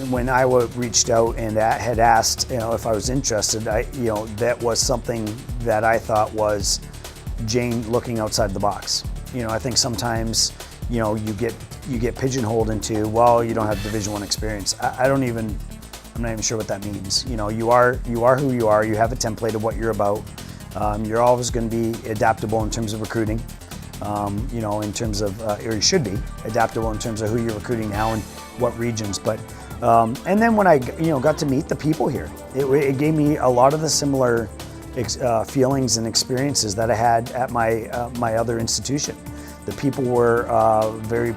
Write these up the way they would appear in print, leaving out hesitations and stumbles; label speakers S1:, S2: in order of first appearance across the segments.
S1: when Iowa reached out and had asked, if I was interested, that was something that I thought was Jane looking outside the box. I think sometimes, you get pigeonholed into, well, you don't have Division I experience. I'm not even sure what that means. You are who you are. You have a template of what you're about. You're always going to be adaptable in terms of recruiting. In terms of, or you should be adaptable in terms of who you're recruiting now and what regions. But and then when I got to meet the people here, it gave me a lot of the similar feelings and experiences that I had at my other institution. The people were very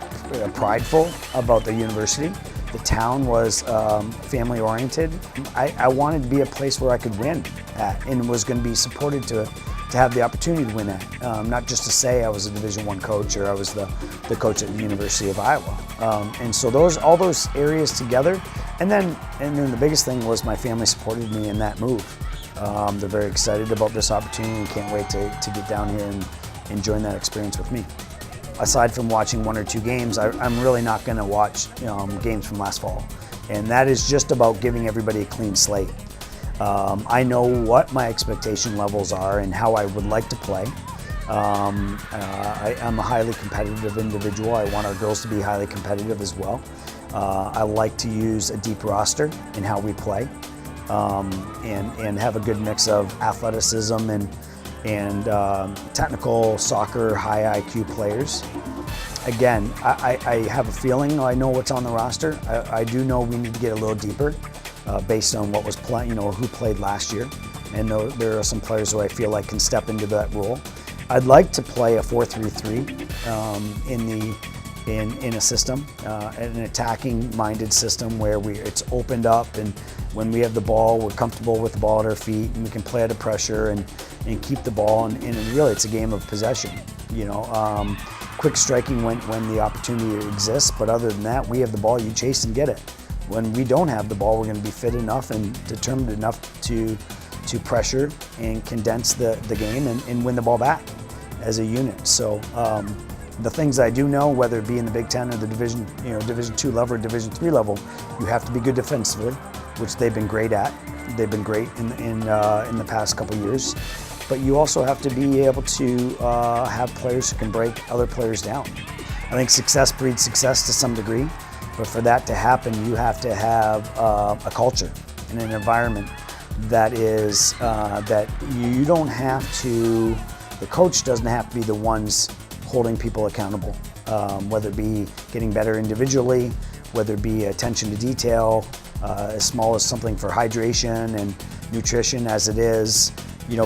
S1: prideful about the university. The town was family oriented. I wanted to be a place where I could win at and was going to be supported to have the opportunity to win at. Not just to say I was a Division I coach or I was the coach at the University of Iowa. And so all those areas together, and then the biggest thing was my family supported me in that move. They're very excited about this opportunity and can't wait to get down here and join that experience with me. Aside from watching 1 or 2 games, I'm really not going to watch games from last fall. And that is just about giving everybody a clean slate. I know what my expectation levels are and how I would like to play. I'm a highly competitive individual. I want our girls to be highly competitive as well. I like to use a deep roster in how we play and have a good mix of athleticism and technical soccer, high IQ players. Again, I have a feeling I know what's on the roster. I do know we need to get a little deeper based on what was playing, who played last year. And there are some players who I feel like can step into that role. I'd like to play a 4-3-3 in a system, an attacking-minded system where it's opened up, and when we have the ball, we're comfortable with the ball at our feet, and we can play under pressure and keep the ball. And really, it's a game of possession. Quick striking when the opportunity exists, but other than that, we have the ball, you chase and get it. When we don't have the ball, we're going to be fit enough and determined enough to pressure and condense the game and win the ball back as a unit. So the things I do know, whether it be in the Big Ten or the Division II level or Division III level, you have to be good defensively, which they've been great at. They've been great in the past couple of years. But you also have to be able to have players who can break other players down. I think success breeds success to some degree, but for that to happen, you have to have a culture and an environment that is that you don't have to. The coach doesn't have to be the ones holding people accountable, whether it be getting better individually, whether it be attention to detail, as small as something for hydration and nutrition as it is,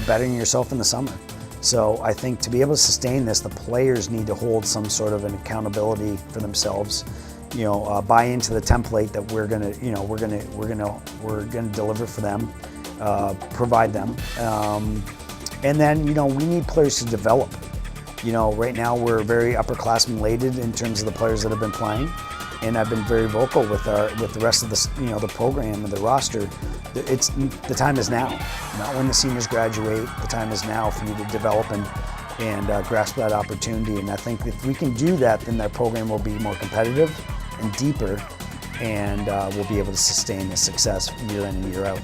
S1: bettering yourself in the summer. So I think to be able to sustain this, the players need to hold some sort of an accountability for themselves. Buy into the template that we're gonna deliver for them, provide them, and then we need players to develop. Right now we're very upperclassmen laden in terms of the players that have been playing, and I've been very vocal with the rest of the program and the roster. The time is now, not when the seniors graduate. The time is now for you to develop and grasp that opportunity. And I think if we can do that, then that program will be more competitive and deeper, and we'll be able to sustain the success year in and year out.